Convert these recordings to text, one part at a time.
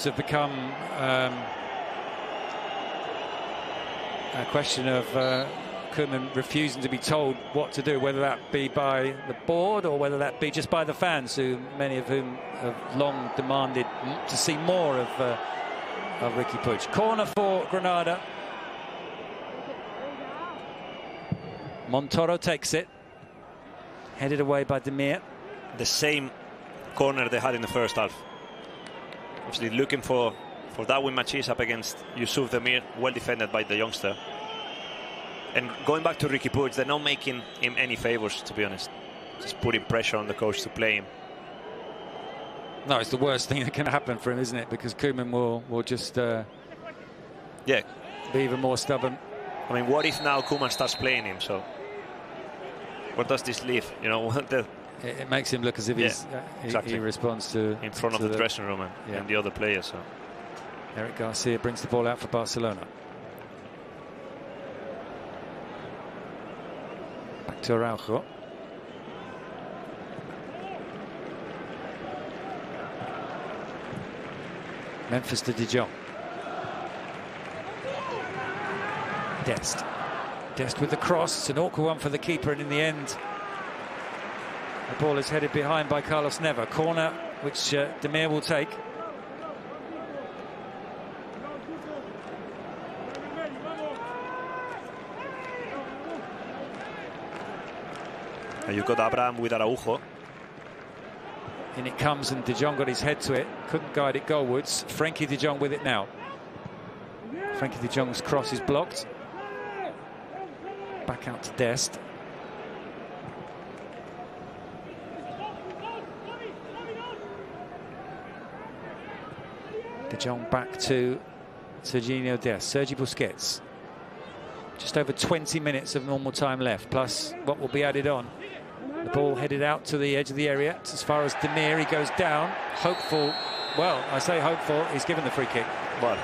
have become a question of Koeman refusing to be told what to do, whether that be by the board or whether that be just by the fans, who many of whom have long demanded to see more of Riqui Puig. Corner for Granada. Montoro takes it, headed away by Demir. The same corner they had in the first half. Obviously looking for that win matches up against Yusuf Demir, well defended by the youngster. And going back to Riqui Puig, they're not making him any favors, to be honest. Just putting pressure on the coach to play him. No, it's the worst thing that can happen for him, isn't it? Because Koeman will just be even more stubborn. I mean, what if now Koeman starts playing him? So what does this leave? You know, it makes him look as if exactly. he responds to in front of the dressing room and the other players. So Eric Garcia brings the ball out for Barcelona. Back to Araujo. Memphis to De Jong. Dest with the cross. It's an awkward one for the keeper, and in the end the ball is headed behind by Carlos Neva. Corner which Demir will take. And you've got Abraham with Araujo. In it comes, and De Jong got his head to it. Couldn't guide it goalwards. Frenkie De Jong with it now. Frenkie De Jong's cross is blocked. Back out to Dest. De Jong back to Serginho Dest. Sergi Busquets. Just over 20 minutes of normal time left, plus what will be added on. The ball headed out to the edge of the area. It's as far as Demir. He goes down. Hopeful. Well, I say hopeful. He's given the free kick. Well,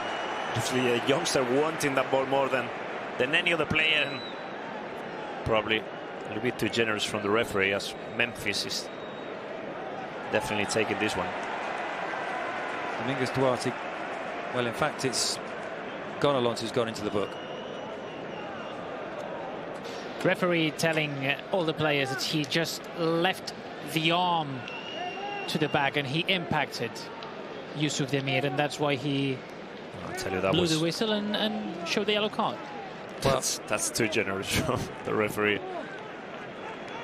actually a youngster wanting that ball more than any other player. And probably a little bit too generous from the referee, as Memphis is definitely taking this one. Domingos Duarte. Well, in fact, it's Gonalons who's gone into the book. Referee telling all the players that he just left the arm to the back and he impacted Yusuf Demir, and that's why he blew the whistle and showed the yellow card. Well, that's too generous from the referee.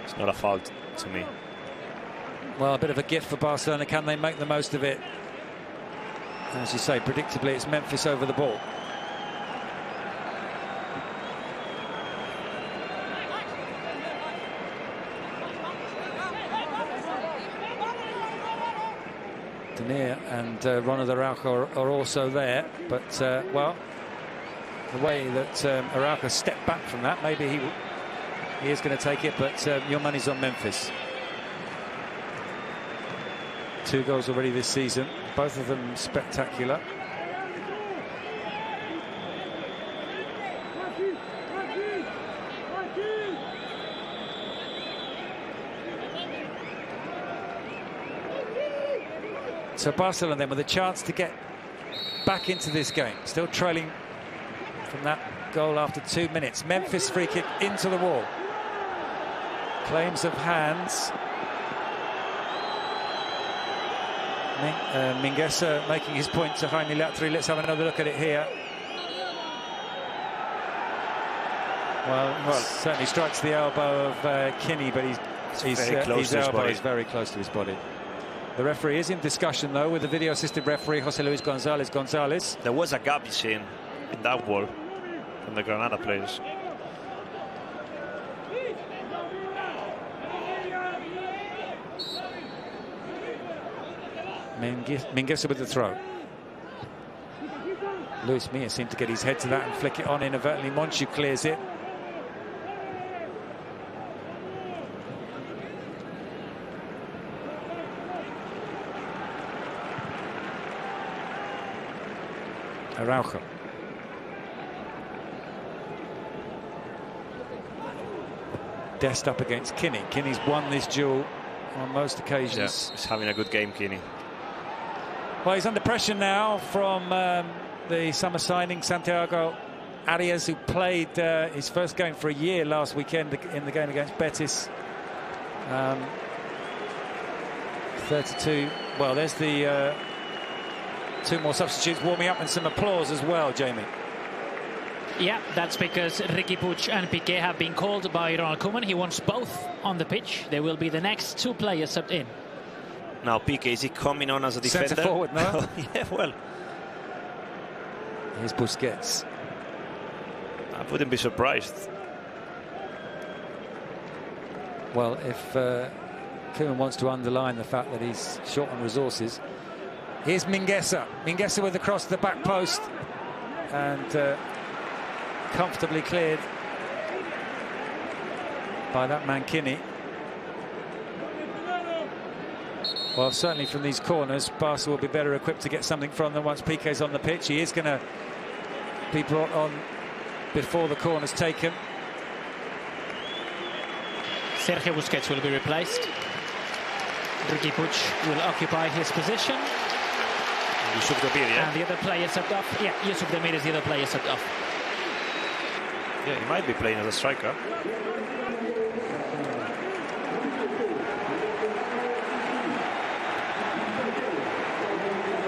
It's not a foul to me. Well, a bit of a gift for Barcelona. Can they make the most of it? As you say, predictably, it's Memphis over the ball. Demir and Ronald Araujo are also there, but well, the way that Araujo stepped back from that, maybe he is going to take it, but your money's on Memphis. 2 goals already this season, both of them spectacular. So Barcelona then with a chance to get back into this game, still trailing from that goal after 2 minutes. Memphis free kick into the wall. Claims of hands. Mingueza making his point to Jaime Latri. Let's have another look at it here. Well, certainly strikes the elbow of Kinney, but his elbow is very close to his body. The referee is in discussion, though, with the video assistant referee, Jose Luis Gonzalez. There was a gap, you see, in that wall from the Granada players. Mingueza with the throw. Luis Milla seemed to get his head to that and flick it on inadvertently. Monchu clears it. Araujo. Dest up against Kinney. Kinney's won this duel on most occasions. Yeah, he's having a good game, Kinney. Well, he's under pressure now from the summer signing, Santiago Arias, who played his first game for a year last weekend in the game against Betis. 32. Well, there's the two more substitutes warming up and some applause as well, Jamie. Yeah, that's because Riqui Puig and Piqué have been called by Ronald Koeman. He wants both on the pitch. They will be the next two players subbed in. Now Piqué, is he coming on as a defender? Centre forward, no? Yeah, well. Here's Busquets. I wouldn't be surprised. Well, if Koeman wants to underline the fact that he's short on resources. Here's Mingueza. Mingueza with the cross to the back post. And comfortably cleared by that man Kinney. Well, certainly from these corners, Barca will be better equipped to get something from them once Piqué's on the pitch. He is going to be brought on before the corner's taken. Sergio Busquets will be replaced. Riqui Puig will occupy his position. Yusuf Demir, yeah? And the other player subbed off. Yeah, Yusuf Demir is the other player subbed off. Yeah, he might be playing as a striker.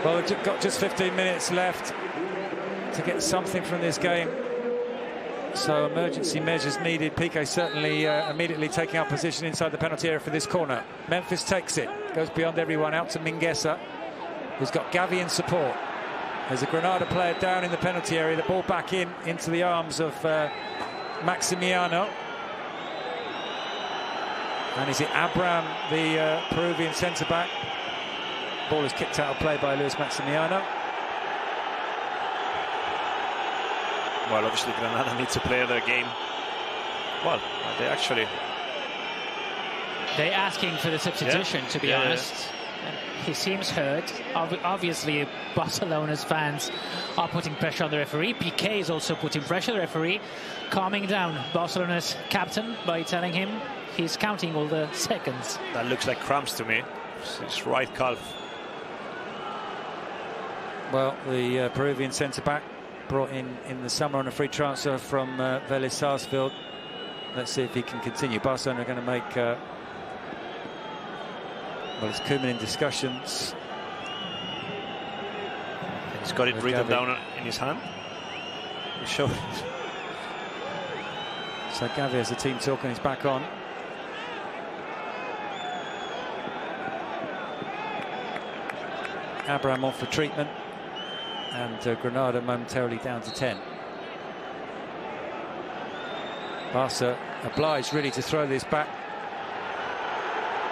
Well, we've got just 15 minutes left to get something from this game. So emergency measures needed. Piqué certainly immediately taking up position inside the penalty area for this corner. Memphis takes it, goes beyond everyone out to Mingueza, who's got Gavi in support. There's a Granada player down in the penalty area. The ball back into the arms of Maximiano. And is it Abraham, the Peruvian centre-back? Ball is kicked out of play by Luis Maximiano. Well, obviously Granada needs to play their game. Well, they actually... They're asking for the substitution, to be honest. Yeah. He seems hurt. Obviously, Barcelona's fans are putting pressure on the referee. Piqué is also putting pressure on the referee, calming down Barcelona's captain by telling him he's counting all the seconds. That looks like cramps to me. It's his right calf. Well, the Peruvian centre-back brought in the summer on a free transfer from Vélez Sarsfield. Let's see if he can continue. Barcelona are going to make... well, it's Koeman in discussions. He's got it written down in his hand. Sure. So Gavi has the team talk and he's back on. Abraham off for treatment. And Granada momentarily down to 10. Barca obliged really to throw this back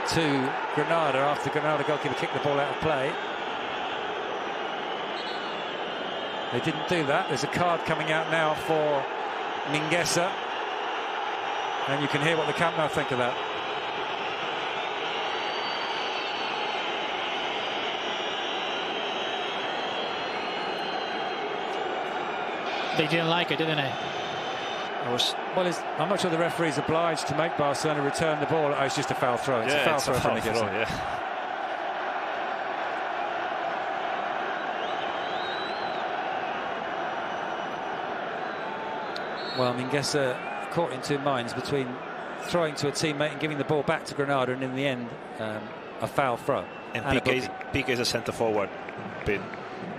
to Granada after Granada goalkeeper kicked the ball out of play. They didn't do that. There's a card coming out now for Mingueza. And you can hear what the camp now think of that. They didn't like it, didn't they? Well, I'm not sure the referee's obliged to make Barcelona return the ball. Oh, it's just a foul throw. It's a foul throw from Mingueza. Yeah. Well, Mingueza caught in two minds between throwing to a teammate and giving the ball back to Granada, and in the end, a foul throw. And Piqué's a centre forward.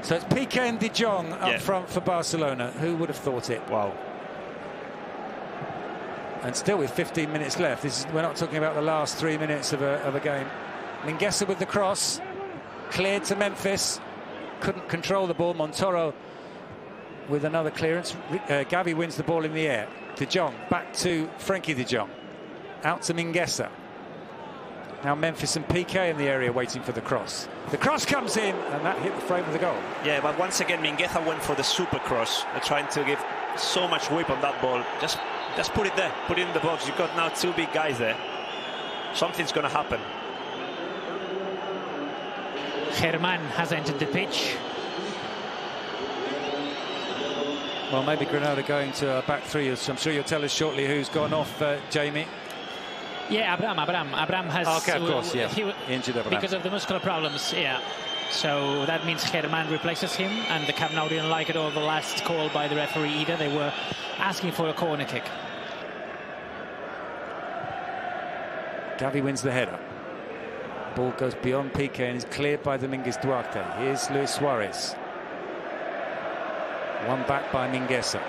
So it's Piqué and De Jong up front for Barcelona. Who would have thought it? Wow. And still with 15 minutes left. We're not talking about the last 3 minutes of a game. Mingueza with the cross. Cleared to Memphis. Couldn't control the ball. Montoro with another clearance. Gavi wins the ball in the air. De Jong back to Frenkie De Jong. Out to Mingueza. Now Memphis and Piqué in the area waiting for the cross. The cross comes in, and that hit the frame of the goal. Yeah, but once again, Mingueza went for the super cross. They're trying to give so much whip on that ball. Just put it there, put it in the box. You've got now two big guys there. Something's going to happen. Germán has entered the pitch. Well, maybe Granada going to a back three. I'm sure you'll tell us shortly who's gone off, Jamie. Yeah, Abraham has... Okay, of course, yeah. He injured Abraham. because of the muscular problems, yeah. So that means Germán replaces him, and the Camp Nou didn't like it, or the last call by the referee either. They were asking for a corner kick. Gavi wins the header. Ball goes beyond Piqué and is cleared by Domínguez Duarte. Here's Luis Suarez. One back by Mingueza.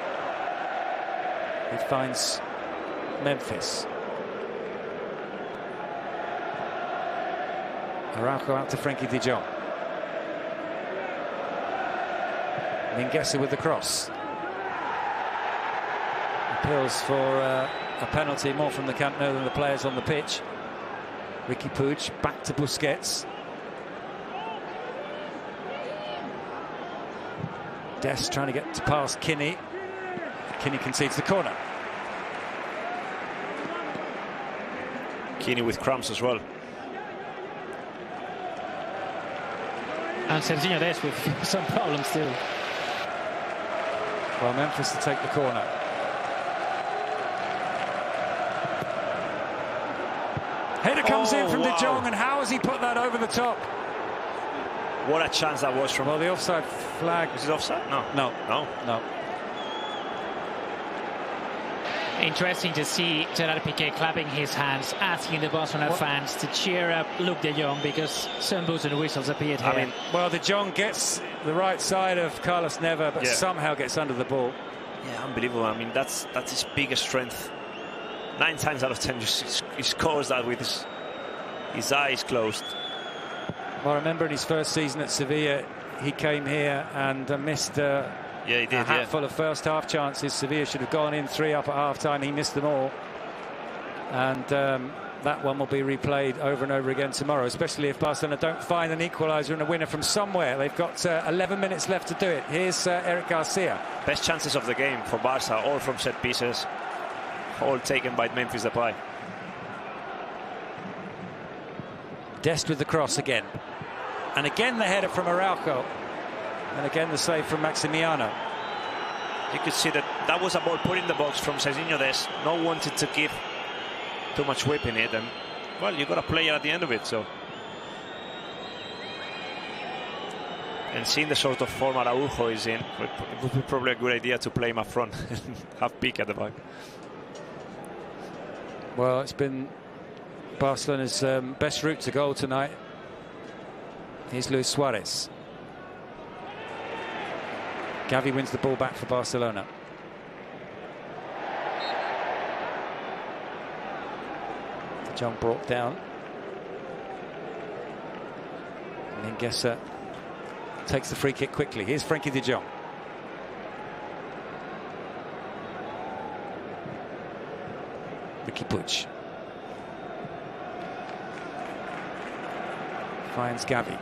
He finds Memphis. Araujo out to Frenkie de Jong. Mingueza with the cross. Appeals for a penalty, more from the Camp Nou than the players on the pitch. Riqui Puig back to Busquets. Dest trying to get past Kinney. Kinney concedes the corner. Kinney with cramps as well. And Serginho Dest with some problems too. Well, Memphis to take the corner. Header comes in from De Jong, and how has he put that over the top? What a chance that was from... Well, the offside flag... Is it offside? No. No. Interesting to see Gerard Piqué clapping his hands, asking the Barcelona fans to cheer up Luke De Jong, because some boos and whistles appeared here. I mean, well, De Jong gets the right side of Carlos Neva, but somehow gets under the ball. Yeah, unbelievable. I mean, that's his biggest strength. 9 times out of 10, he scores that with his eyes closed. Well, I remember in his first season at Sevilla, he came here and missed a handful of first half chances. Sevilla should have gone in 3 up at half time. He missed them all. And that one will be replayed over and over again tomorrow, especially if Barcelona don't find an equaliser and a winner from somewhere. They've got 11 minutes left to do it. Here's Eric Garcia. Best chances of the game for Barca, all from set pieces, all taken by Memphis Depay. Dest with the cross again. And again the header from Araujo. And again the save from Maximiano. You could see that was a ball put in the box from Serginho Dest. No one wanted to give too much whip in it, and well, you got a player at the end of it. So, and seeing the sort of form Araujo is in, it would be probably a good idea to play him up front and have Piqué at the back. Well, it's been Barcelona's best route to goal tonight. Here's Luis Suarez. Gavi wins the ball back for Barcelona. De Jong brought down. Mingueza takes the free kick quickly. Here's Frenkie de Jong. Riqui Puig finds Gavi.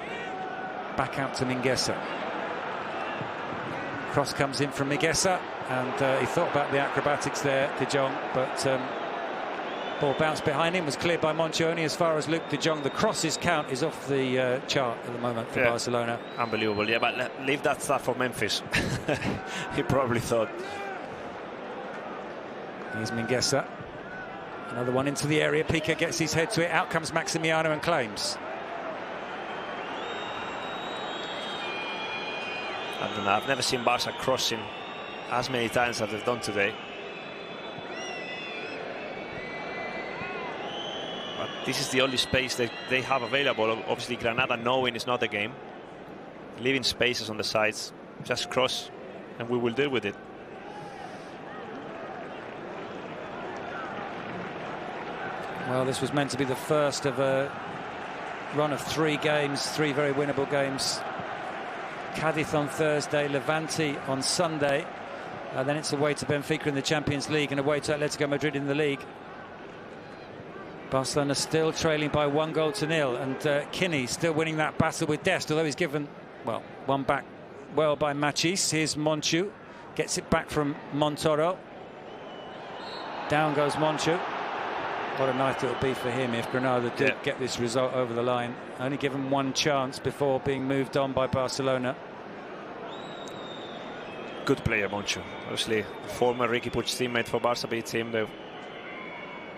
Back out to Mingueza. Cross comes in from Mingueza, and he thought about the acrobatics there, De Jong, but ball bounced behind him, was cleared by Moncho. Only as far as Luke De Jong. The crosses count is off the chart at the moment for Barcelona. Unbelievable, yeah, but leave that stuff for Memphis. He probably thought. Here's Mingueza. Another one into the area. Piqué gets his head to it. Out comes Maximiano and claims. I don't know, I've never seen Barca crossing as many times as they've done today. But this is the only space that they have available. Obviously, Granada, knowing it's not a game, leaving spaces on the sides, just cross and we will deal with it. Well, this was meant to be the first of a run of 3 games, 3 very winnable games. Cadiz on Thursday, Levante on Sunday, then it's away to Benfica in the Champions League and away to Atletico Madrid in the league. Barcelona still trailing by 1-0 and Kinney still winning that battle with Dest, although he's given, well, one back well by Machis. Here's Monchu, gets it back from Montoro. Down goes Monchu. What a night it'll be for him if Granada did get this result over the line. Only given 1 chance before being moved on by Barcelona. Good player, Moncho. Obviously, former Riqui Puig teammate for Barca B team.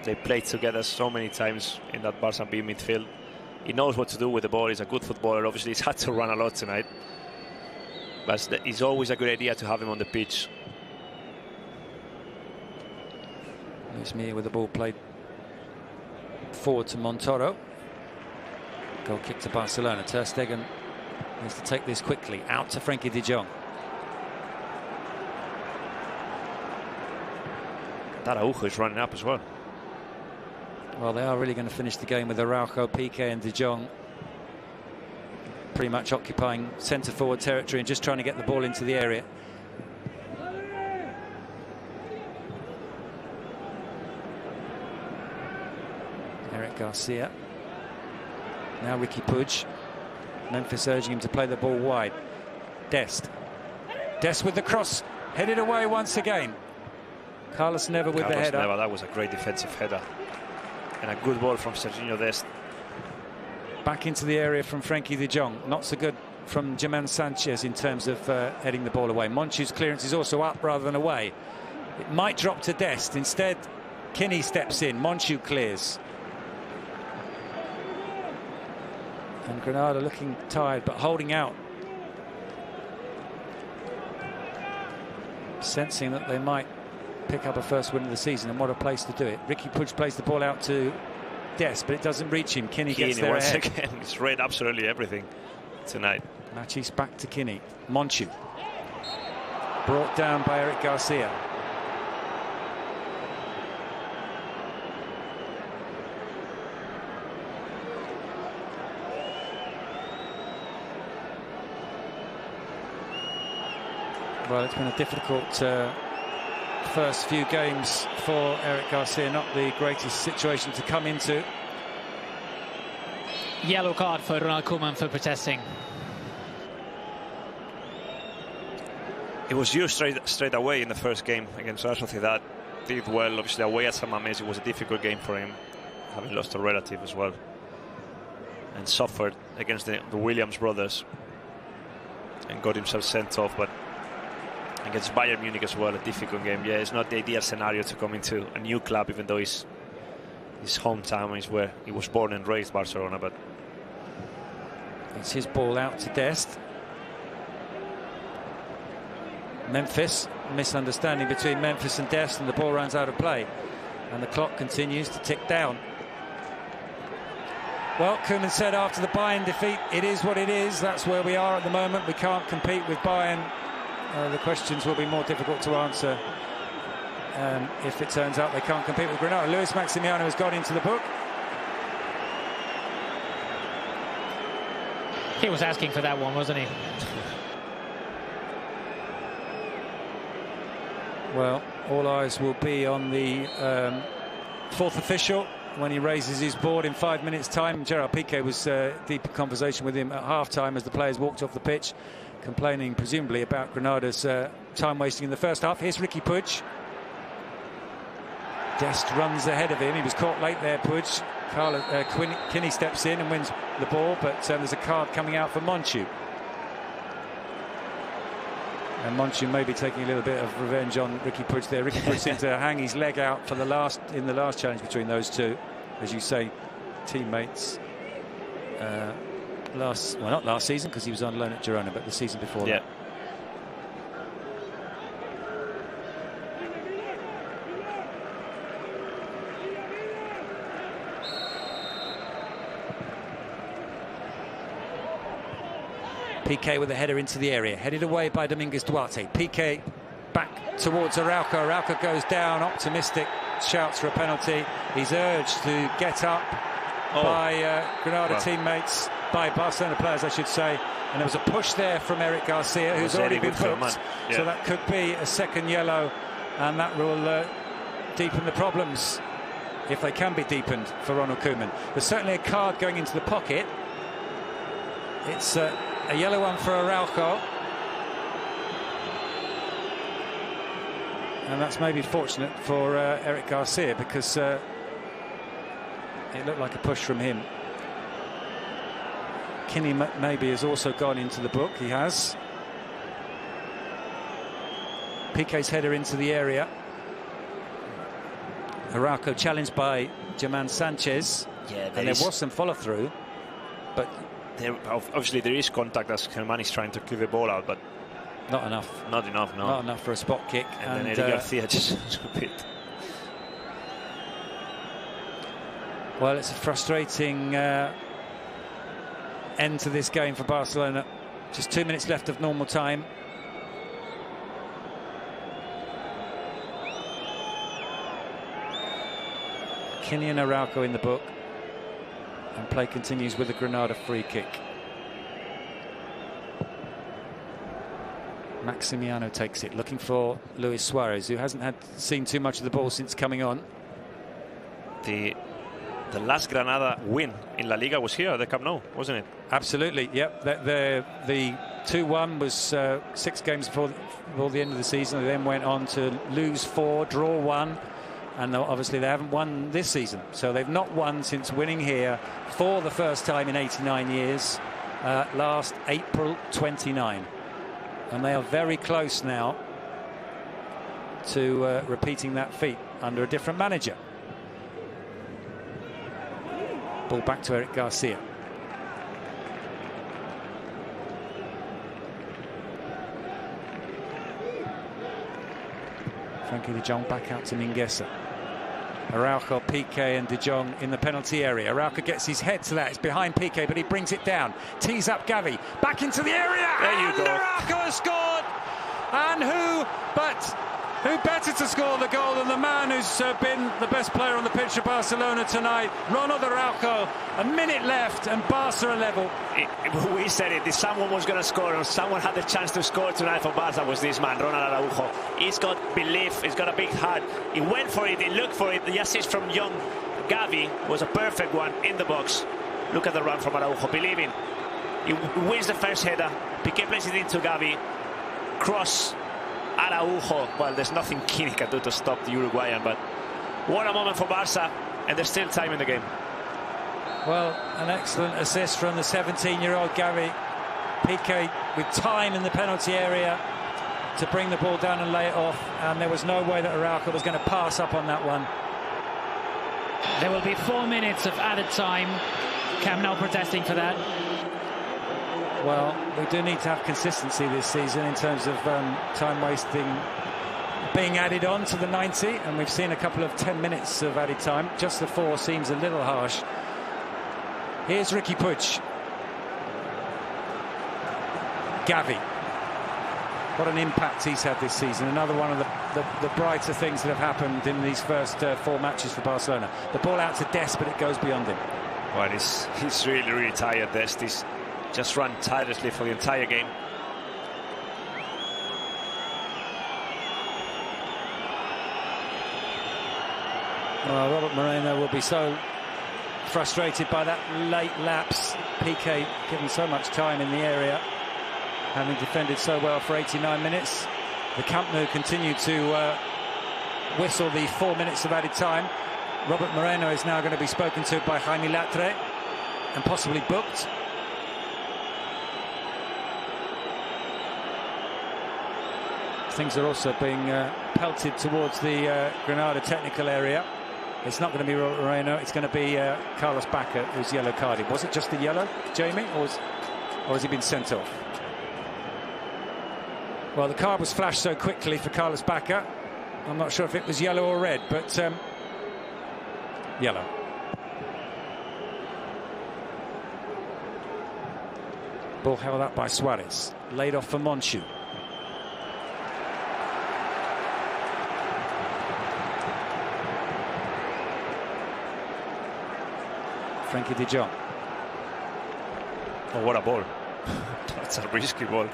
They played together so many times in that Barca B midfield. He knows what to do with the ball. He's a good footballer. Obviously, he's had to run a lot tonight. But it's always a good idea to have him on the pitch. Luis Milla with the ball played forward to Montoro. Goal kick to Barcelona. Ter Stegen needs to take this quickly. Out to Frenkie de Jong. That Araujo is running up as well. Well, they are really going to finish the game with Araujo, Piqué and de Jong pretty much occupying centre-forward territory and just trying to get the ball into the area. Eric Garcia. Now Ricky Puig. Memphis urging him to play the ball wide. Dest. Dest with the cross. Headed away once again. Carlos Neva with the header. Neva, that was a great defensive header. And a good ball from Serginho Dest. Back into the area from Frenkie de Jong. Not so good from German Sanchez in terms of heading the ball away. Monchu's clearance is also up rather than away. It might drop to Dest. Instead, Kinney steps in. Monchu clears. And Granada looking tired but holding out. Sensing that they might pick up a first win of the season, and what a place to do it. Ricky Puig plays the ball out to Dest, but it doesn't reach him. Kinney gets there once ahead. Again, he's read absolutely everything tonight. Machis back to Kinney. Monchu. Brought down by Eric Garcia. Well, it's been a difficult first few games for Eric Garcia. Not the greatest situation to come into. Yellow card for Ronald Koeman for protesting. It was used straight away in the first game against Real Sociedad. Did well, obviously away at San Mamés. It was a difficult game for him, having lost a relative as well, and suffered against the Williams brothers and got himself sent off. But against Bayern Munich as well, a difficult game. Yeah, it's not the ideal scenario to come into a new club, even though his hometown is where he was born and raised, Barcelona. But it's his ball out to Dest. Memphis, misunderstanding between Memphis and Dest, and the ball runs out of play, and the clock continues to tick down. Well, Koeman said after the Bayern defeat, it is what it is. That's where we are at the moment. We can't compete with Bayern. The questions will be more difficult to answer if it turns out they can't compete with Granada. Luis Maximiano has gone into the book. He was asking for that one, wasn't he? Well, all eyes will be on the fourth official when he raises his board in 5 minutes' time. Gerard Piqué was deep in conversation with him at half-time as the players walked off the pitch, complaining presumably about Granada's time wasting in the first half. Here's Ricky Puig. Dest runs ahead of him. He was caught late there, Puig. Kinney steps in and wins the ball, but there's a card coming out for Monchu. And Monchu may be taking a little bit of revenge on Ricky Puig there. Ricky Puig seemed to hang his leg out for the last challenge between those two, as you say, teammates. Not last season because he was on loan at Girona, but the season before that. Piqué with a header into the area, headed away by Dominguez Duarte. Piqué back towards Araujo. Araujo goes down, optimistic, shouts for a penalty. He's urged to get up by Granada teammates, by Barcelona players, I should say. And there was a push there from Eric Garcia, who's already been booked. Yeah. So that could be a second yellow, and that will deepen the problems, if they can be deepened, for Ronald Koeman. There's certainly a card going into the pocket. It's a yellow one for Araujo. And that's maybe fortunate for Eric Garcia, because it looked like a push from him. Kinney maybe has also gone into the book. He has. Piqué's header into the area. Araujo challenged by German Sanchez. Yeah, and there was some follow-through. but obviously there is contact as Hermani's trying to clear the ball out, but not enough. Not enough, no. Not enough for a spot kick. And then Eddie Garcia just a bit. Well, it's a frustrating end to this game for Barcelona. Just 2 minutes left of normal time. Kylian Araujo in the book, and play continues with a Granada free kick. Maximiano takes it, looking for Luis Suarez, who hasn't seen too much of the ball since coming on. The last Granada win in La Liga was here at the Camp Nou, wasn't it? Absolutely, yep. The 2-1 was 6 games before the end of the season. They then went on to lose 4, draw 1, and obviously they haven't won this season. So they've not won since winning here for the first time in 89 years, last April 29. And they are very close now to repeating that feat under a different manager. Ball back to Eric Garcia. Frankie de Jong back out to Mingueza. Araujo, Piqué and de Jong in the penalty area. Araujo gets his head to that. It's behind Piqué, but he brings it down. Tees up Gavi. Back into the area. There you go. Araujo has scored. And who better to score the goal than the man who's been the best player on the pitch for Barcelona tonight, Ronald Araujo. A minute left and Barca are level. We said it, if someone was going to score and someone had the chance to score tonight for Barca was this man, Ronald Araujo. He's got belief, he's got a big heart. He went for it, he looked for it. The assist from young Gavi was a perfect one in the box. Look at the run from Araujo, believing. He wins the first header, Piqué plays it into Gavi, cross. Araujo, well, there's nothing Kini can do to stop the Uruguayan, but what a moment for Barca, and there's still time in the game. Well, an excellent assist from the 17-year-old Gavi. Piqué with time in the penalty area to bring the ball down and lay it off, and there was no way that Araujo was going to pass up on that one. There will be 4 minutes of added time. Camp Nou protesting for that. Well, we do need to have consistency this season in terms of time wasting being added on to the 90, and we've seen a couple of 10 minutes of added time. Just the 4 seems a little harsh. Here's Ricky Puig. Gavi. What an impact he's had this season. Another one of the brighter things that have happened in these first 4 matches for Barcelona. The ball out to Dest, but it goes beyond him. Well, he's really, really tired, Dest. He's just run tirelessly for the entire game. Well, Robert Moreno will be so frustrated by that late lapse. Piqué given so much time in the area, having defended so well for 89 minutes. The Camp Nou continue to whistle the 4 minutes of added time. Robert Moreno is now going to be spoken to by Jaime Latre and possibly booked. Things are also being pelted towards the Granada technical area. It's not going to be Moreno, it's going to be Carlos Bacca, who's yellow carded. Was it just the yellow, Jamie, or has he been sent off? Well, the card was flashed so quickly for Carlos Bacca. I'm not sure if it was yellow or red, but yellow. Ball held up by Suarez. Laid off for Monchu. Frankie de Jong. Oh, what a ball. That's a risky ball.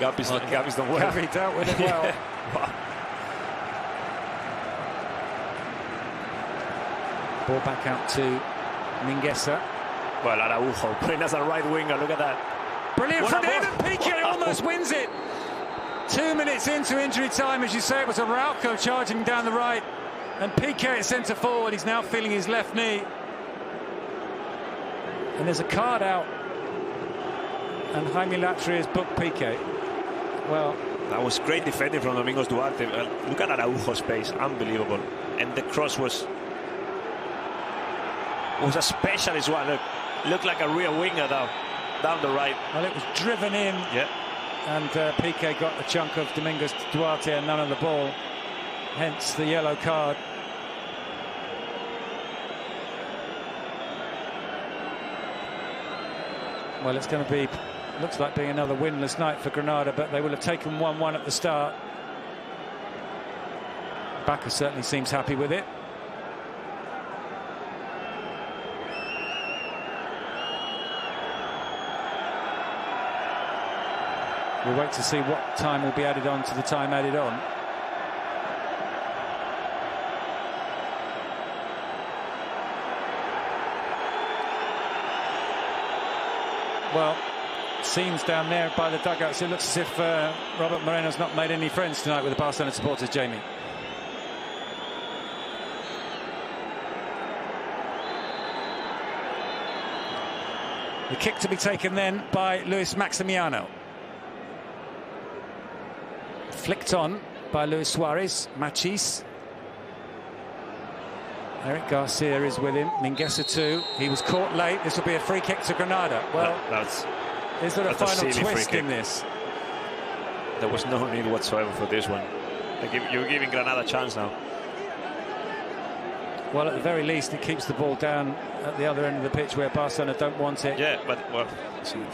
Gavi's done well. Gavi dealt with it well. Wow. Ball back out to Mingueza. Well, Araujo playing as a right winger, look at that. Brilliant from him, and Piqué almost wins it. 2 minutes into injury time, as you say, it was Araujo charging down the right, and Piqué at centre forward. He's now feeling his left knee. And there's a card out, and Jaime Latre has booked Piqué. Well, that was great defending from Domingos Duarte. Look at Araujo's pace, unbelievable. And the cross was a specialist one. Look, Looked like a real winger though, down the right. Well, it was driven in. Yeah. And Piqué got a chunk of Domingos Duarte and none of the ball. Hence the yellow card. Well, it's going to be, looks like being another winless night for Granada, but they will have taken 1-1 at the start. Baca certainly seems happy with it. We'll wait to see what time will be added on to the time added on. Well, scenes down there by the dugouts. It looks as if Robert Moreno's not made any friends tonight with the Barcelona supporters, Jamie. The kick to be taken then by Luis Maximiano. Flicked on by Luis Suarez. Machis. Eric Garcia is with him. Mingueza too. He was caught late. This will be a free kick to Granada. Well, is there a final twist in this? There was no need whatsoever for this one. You're giving Granada a chance now. Well, at the very least, it keeps the ball down at the other end of the pitch where Barcelona don't want it. Yeah, but well,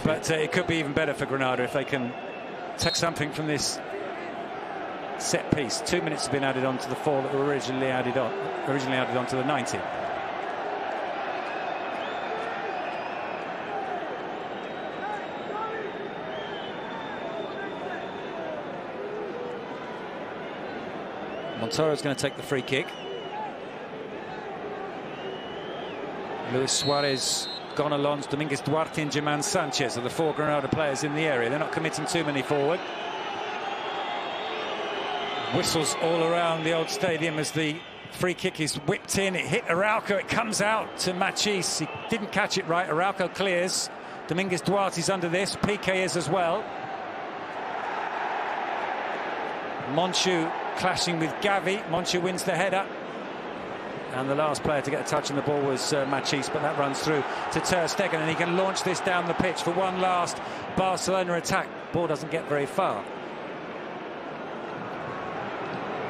it could be even better for Granada if they can take something from this set piece. 2 minutes have been added on to the 4 that were originally added on to the 90. Montoro's going to take the free kick. Luis Suarez, Gonalons, Domingos Duarte and German Sanchez are the 4 Granada players in the area. They're not committing too many forward. Whistles all around the old stadium as the free kick is whipped in. It hit Araujo. It comes out to Machis. He didn't catch it right. Araujo clears. Domingos Duarte's under this. Piqué is as well. Monchu clashing with Gavi. Monchu wins the header. And the last player to get a touch on the ball was Machis, but that runs through to Ter Stegen, and he can launch this down the pitch for one last Barcelona attack. Ball doesn't get very far.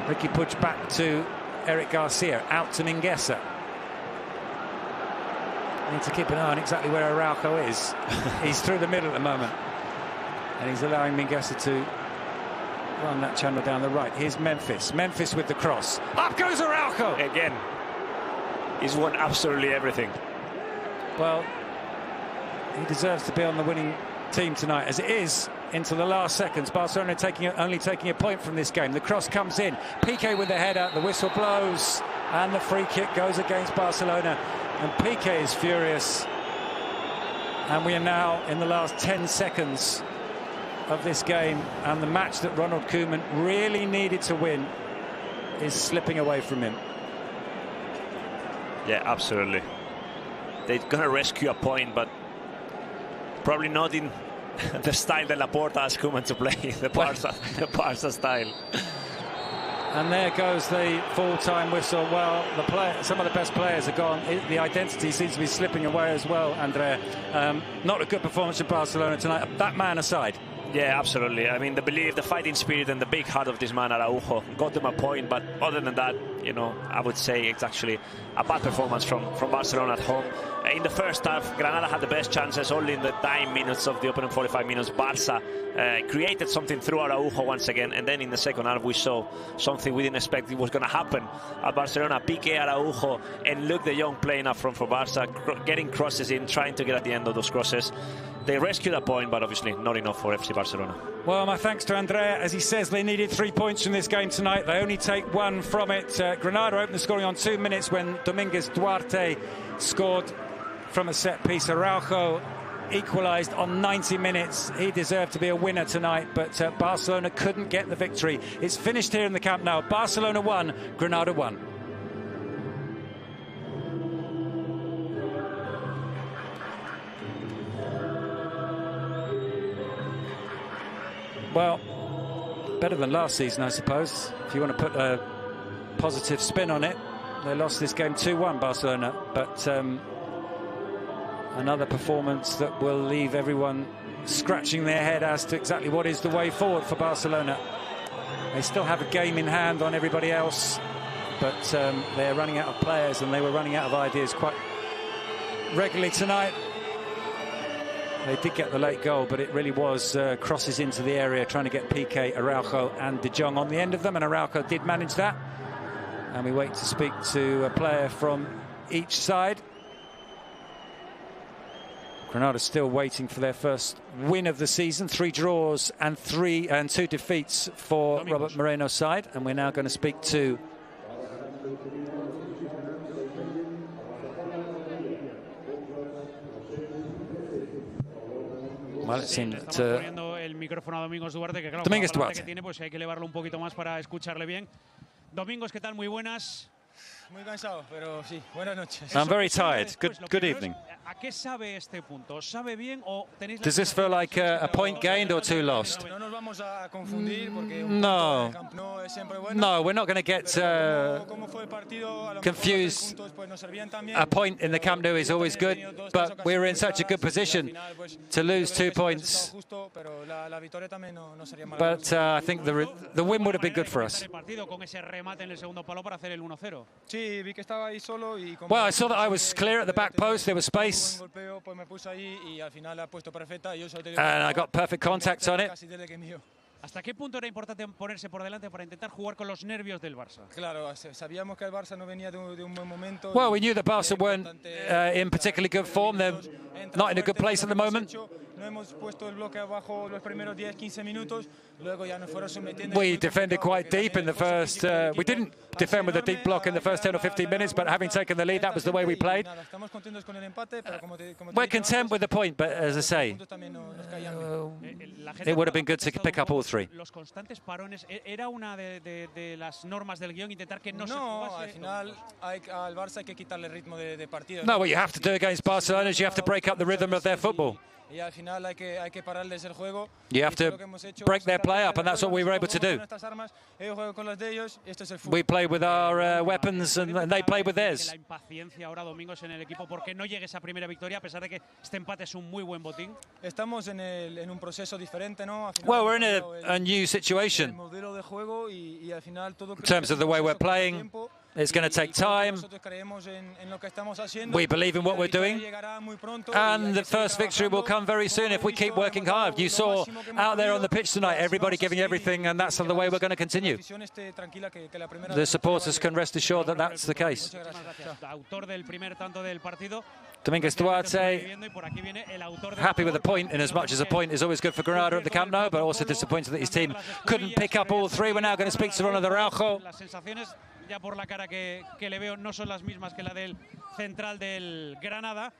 Ricky Puig back to Eric Garcia, out to Mingueza. Need to keep an eye on exactly where Araujo is. He's through the middle at the moment, and he's allowing Mingueza to run that channel down the right. Here's Memphis. Memphis with the cross. Up goes Araujo! Again, he's won absolutely everything. Well, he deserves to be on the winning team tonight, as it is into the last seconds. Barcelona only taking a point from this game. The cross comes in. Piqué with the header. The whistle blows, and the free kick goes against Barcelona. And Piqué is furious. And we are now in the last 10 seconds of this game, and the match that Ronald Koeman really needed to win is slipping away from him. Yeah, absolutely. They're going to rescue a point, but probably not in the style that Laporta asked Koeman to play, the Barca style. And there goes the full-time whistle. Well, some of the best players are gone. The identity seems to be slipping away as well, Andrea. Not a good performance from Barcelona tonight, that man aside. Yeah, absolutely. I mean, the belief, the fighting spirit and the big heart of this man, Araujo, got them a point. But other than that, you know, I would say it's actually a bad performance from Barcelona at home. In the first half, Granada had the best chances. Only in the dying minutes of the opening 45 minutes, Barca created something through Araujo once again. And then in the second half, we saw something we didn't expect it was going to happen at Barcelona. Piqué, Araujo, and Luke de Jong playing up front for Barca, getting crosses in, trying to get at the end of those crosses. They rescued a point, but obviously not enough for FC Barcelona. Well, my thanks to Andrea. As he says, they needed 3 points from this game tonight. They only take 1 from it. Granada opened the scoring on 2 minutes when Domingos Duarte scored from a set piece. Araujo equalised on 90 minutes. He deserved to be a winner tonight, but Barcelona couldn't get the victory. It's finished here in the Camp Nou. Barcelona 1, Granada 1. Well, better than last season, I suppose, if you want to put a positive spin on it. They lost this game 2-1, Barcelona, but another performance that will leave everyone scratching their head as to exactly what is the way forward for Barcelona. They still have a game in hand on everybody else, but they're running out of players, and they were running out of ideas quite regularly tonight. They did get the late goal, but it really was crosses into the area, trying to get Piqué, Araujo and De Jong on the end of them, and Araujo did manage that. And we wait to speak to a player from each side. Granada still waiting for their first win of the season. 3 draws and 2 defeats for Robert Moreno's side. And we're now going to speak to well, it seemed Domínguez Duarte. Domingos, ¿qué tal? Muy buenas. Muy cansado, pero sí, buenas noches. I'm very tired. Good evening. ¿A qué sabe este punto? ¿Sabe bien o tenéis? Does this feel like a point gained or 2 lost? No nos vamos a confundir porque No, we're not going to get confused. A point in the Camp Nou is always good, but we're in such a good position to lose 2 points. But I think the win would have been good for us. Well, I saw that I was clear at the back post. There was space, and I got perfect contact on it. ¿Hasta qué punto era importante ponerse por delante para intentar jugar con los nervios del Barça? Claro, sabíamos que el Barça no venía de un buen momento. Well, we knew that Barca weren't in particularly good form. They're not in a good place at the moment. We defended quite deep in the first. We didn't defend with a deep block in the first 10 or 15 minutes, but having taken the lead, that was the way we played. We're content with the point, but as I say, it would have been good to pick up all 3. Los constantes parones era una de las normas del guión, intentar que no se jugase. Al final al Barça hay que quitarle ritmo de partido. No, what you have to do against Barcelona is you have to break up the rhythm of their football. Y al final hay que pararles el juego. You have to break their play up, and that's what we were able to do. We played with our weapons, and they played with theirs. La impaciencia ahora Domingos en el equipo porque no llegue esa primera victoria a pesar de que este empate es un muy buen botín. Estamos en un proceso diferente, ¿no? Well, we're in a new situation in terms of the way we're playing. It's going to take time. We believe in what we're doing, and the first victory will come very soon if we keep working hard. You saw out there on the pitch tonight, everybody giving everything, and that's the way we're going to continue. The supporters can rest assured that that's the case. Domínguez Duarte, happy with the point, in as much as a point is always good for Granada at the Camp Nou, but also disappointed that his team couldn't pick up all 3. We're now going to speak to Ronald Araujo. Ya por la cara que le veo no son las mismas que la del central del Granada.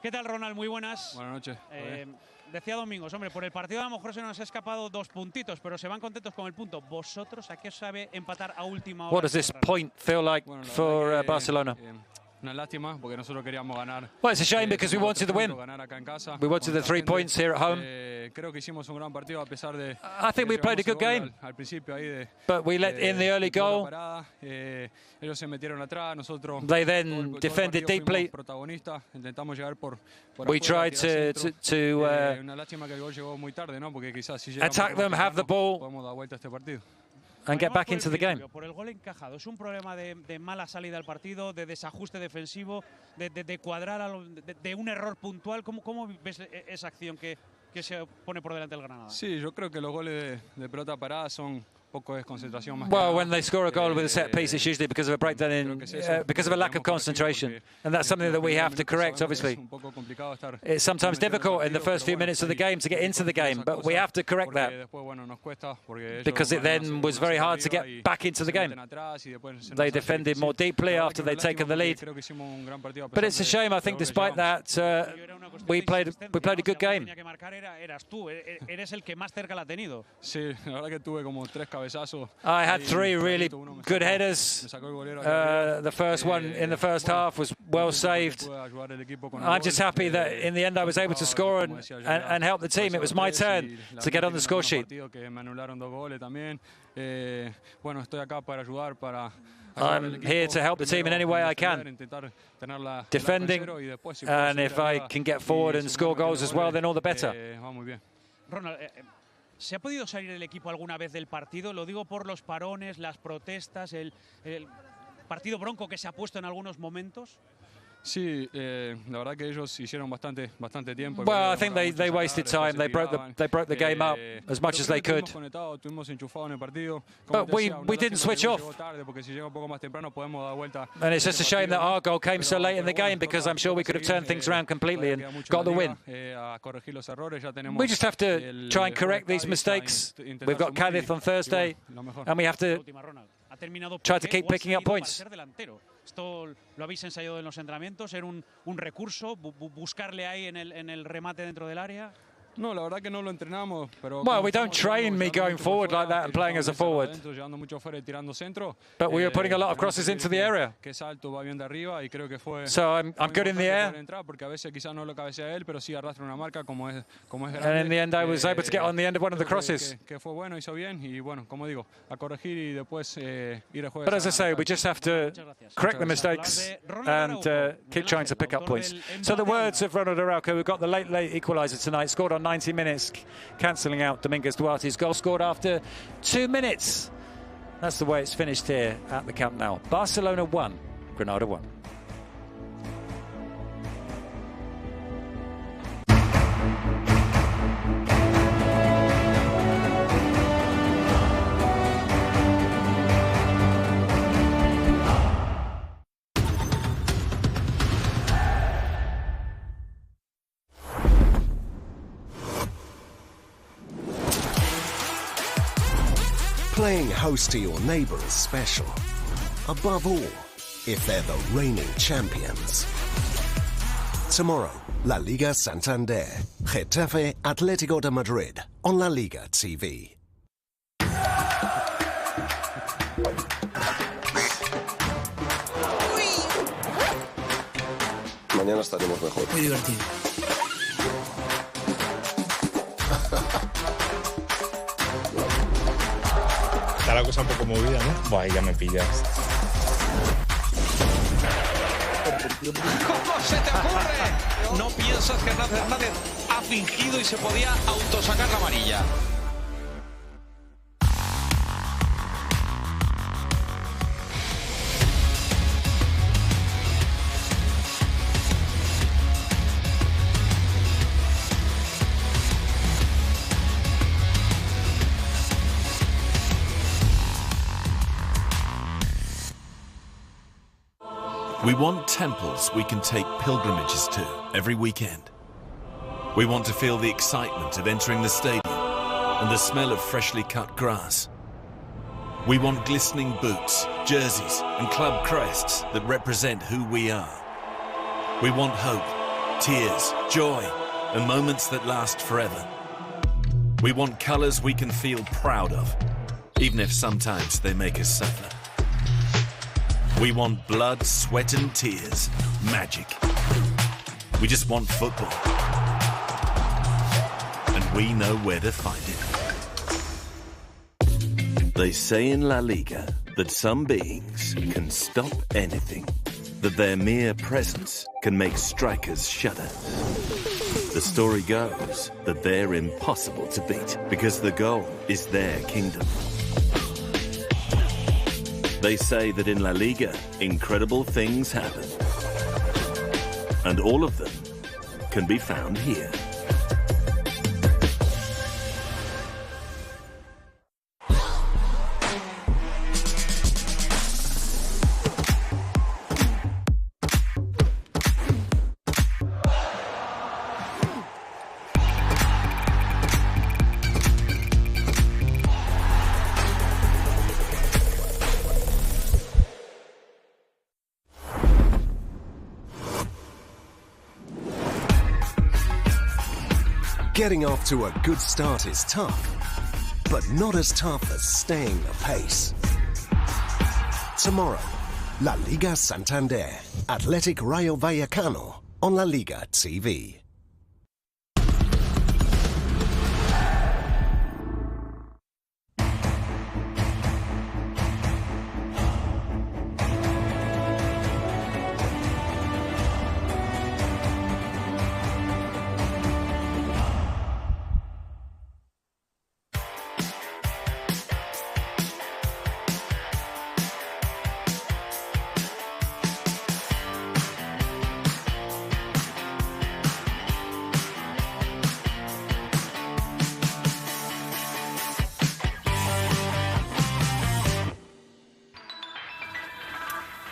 ¿Qué tal, Ronald? Muy buenas. Buenas noches. Decía Domingos, hombre, por el partido a lo mejor se nos ha escapado 2 puntitos, pero se van contentos con el punto. ¿Vosotros a qué os sabe empatar a última hora? What does this point feel like for Barcelona? Una lástima porque nosotros queríamos ganar. Well, it's a shame because we wanted the win. We wanted the 3 points here at home. Creo que hicimos un gran partido a pesar de. I think we played a good game. Al principio ahí de. But we let in the early goal. Ellos se metieron atrás, nosotros. They then defended deeply. Protagonistas, intentamos llegar por. We tried to una lástima que el gol llegó muy tarde, ¿no? Porque quizás si attack them, have the ball, podemos dar vuelta a este partido. And get back into the game. Por el gol encajado, es un problema de mala salida al partido, de desajuste defensivo, de cuadrar, de un error puntual. ¿Cómo ves esa acción que se pone por delante el Granada? Sí, yo creo que los goles de pelota parada son poco de desconcentración más. Well, when they score a goal with a set piece, it's usually because of a breakdown in, because of a lack of concentration, and that's something that we have to correct. Obviously, it's sometimes difficult in the first few minutes of the game to get into the game, but we have to correct that because it then was very hard to get back into the game. They defended more deeply after they'd taken the lead, but it's a shame. I think despite that, we played a good game. Eres el que más cerca la ha tenido. Sí, la verdad que tuve como 3 cabezazos. I had 3 really good headers. The first one in the first half was well saved. I'm just happy that in the end I was able to score and help the team. It was my turn to get on the score sheet. I'm here to help the team in any way I can. Defending, and if I can get forward and score goals as well, then all the better. Ronald, ¿se ha podido salir el equipo alguna vez del partido? Lo digo por los parones, las protestas, el partido bronco que se ha puesto en algunos momentos. Sí, la verdad que ellos hicieron bastante tiempo. Well, I think they wasted time. They broke the game up as much as they could. But we didn't switch off. And it's just a shame that our goal came so late in the game, because I'm sure we could have turned things around completely and got the win. We just have to try and correct these mistakes. We've got Cádiz on Thursday, and we have to try to keep picking up points. Esto lo habéis ensayado en los entrenamientos, era un recurso, buscarle ahí en el remate dentro del área. No, la verdad que no lo entrenamos, pero well, we don't train me going forward like that and playing as a forward. But we were putting a lot of crosses into the area. So I'm good in the air. And in the end, I was able to get on the end of one of the crosses. But as I say, we just have to correct the mistakes and keep trying to pick up points. So the words of Ronald Araujo, who got the late equaliser tonight, scored on 90 minutes, cancelling out Dominguez Duarte's goal, scored after 2 minutes. That's the way it's finished here at the Camp Nou. Barcelona 1, Granada 1. Playing host to your neighbour is special. Above all, if they're the reigning champions. Tomorrow, La Liga Santander, Getafe Atlético de Madrid on La Liga TV. Mañana estaremos mejor. Muy divertido. Está la cosa un poco movida, ¿no? Buah, ya me pillas. ¿Cómo se te ocurre? ¿No piensas que Hernán Fernández ha fingido y se podía autosacar la amarilla? We want temples we can take pilgrimages to every weekend. We want to feel the excitement of entering the stadium and the smell of freshly cut grass. We want glistening boots, jerseys and club crests that represent who we are. We want hope, tears, joy and moments that last forever. We want colours we can feel proud of, even if sometimes they make us suffer. We want blood, sweat and tears, magic. We just want football. And we know where to find it. They say in La Liga that some beings can stop anything, that their mere presence can make strikers shudder. The story goes that they're impossible to beat because the goal is their kingdom. They say that in La Liga, incredible things happen. And all of them can be found here. Getting off to a good start is tough. but not as tough as staying the pace. Tomorrow, La Liga Santander, Athletic Rayo Vallecano on La Liga TV.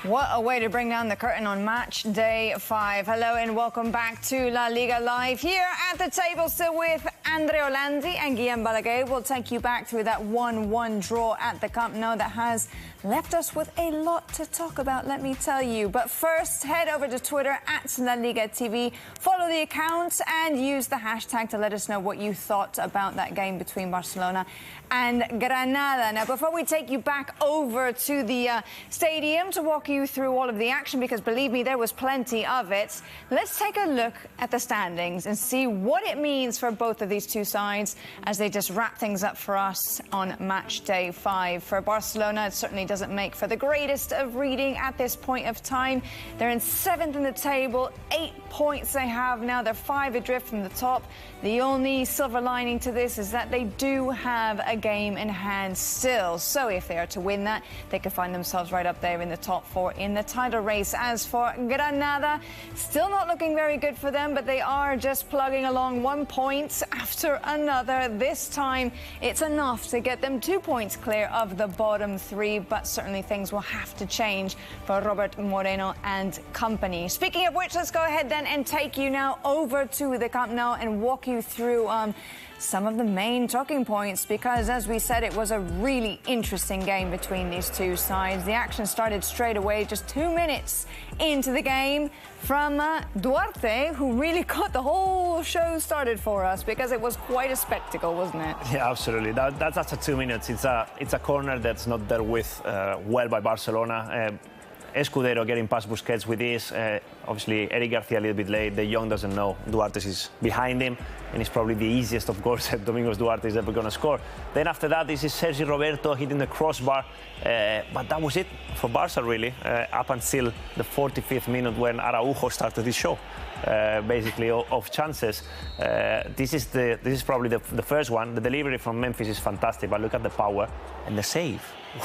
What a way to bring down the curtain on match day 5. Hello and welcome back to La Liga Live. Here at the table still with Andre Olandi and Guillem Balaguer. We'll take you back through that 1-1 draw at the Camp Nou that has left us with a lot to talk about, let me tell you. But first, head over to Twitter at La Liga TV. Follow the account and use the hashtag to let us know what you thought about that game between Barcelona and Granada. Now, before we take you back over to the stadium to walk you through all of the action, because believe me, there was plenty of it, let's take a look at the standings and see what it means for both of these two sides as they just wrap things up for us on match day 5. For Barcelona, it certainly doesn't make for the greatest of reading at this point of time. They're in 7th in the table, 8 points they have now. They're 5 adrift from the top. The only silver lining to this is that they do have a game in hand still. So if they are to win that, they could find themselves right up there in the top 4 in the title race. As for Granada, still not looking very good for them, but they are just plugging along 1 point after another. This time, it's enough to get them 2 points clear of the bottom 3, but certainly things will have to change for Robert Moreno and company. Speaking of which, let's go ahead then and take you now over to the Camp Nou and walk you through some of the main talking points, because as we said, it was a really interesting game between these two sides. The action started straight away, just 2 minutes into the game, from Duarte, who really got the whole show started for us, because it was quite a spectacle, wasn't it? Yeah, absolutely. That's after 2 minutes. It's a corner that's not dealt with well by Barcelona. Escudero getting past Busquets with this. Obviously, Eric Garcia a little bit late. De Jong doesn't know Duarte is behind him, and it's probably the easiest of goals that Domingos Duarte is ever going to score. Then after that, this is Sergi Roberto hitting the crossbar. But that was it for Barca, really, up until the 45th minute when Araujo started his show. Basically, of chances. This is probably the first one. The delivery from Memphis is fantastic, but look at the power and the save.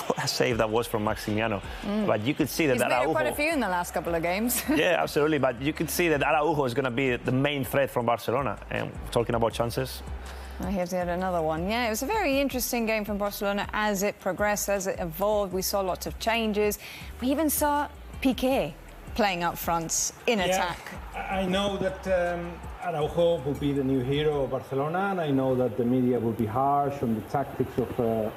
What a save that was from Maximiano. But you could see that He's made Araujo... quite a few in the last couple of games. Yeah, absolutely. But you could see that Araujo is going to be the main threat from Barcelona. And talking about chances... Here's yet another one. Yeah, it was a very interesting game from Barcelona as it progressed, as it evolved. We saw lots of changes. We even saw Piqué playing up front in attack. I know that Araujo will be the new hero of Barcelona, and I know that the media will be harsh on the tactics of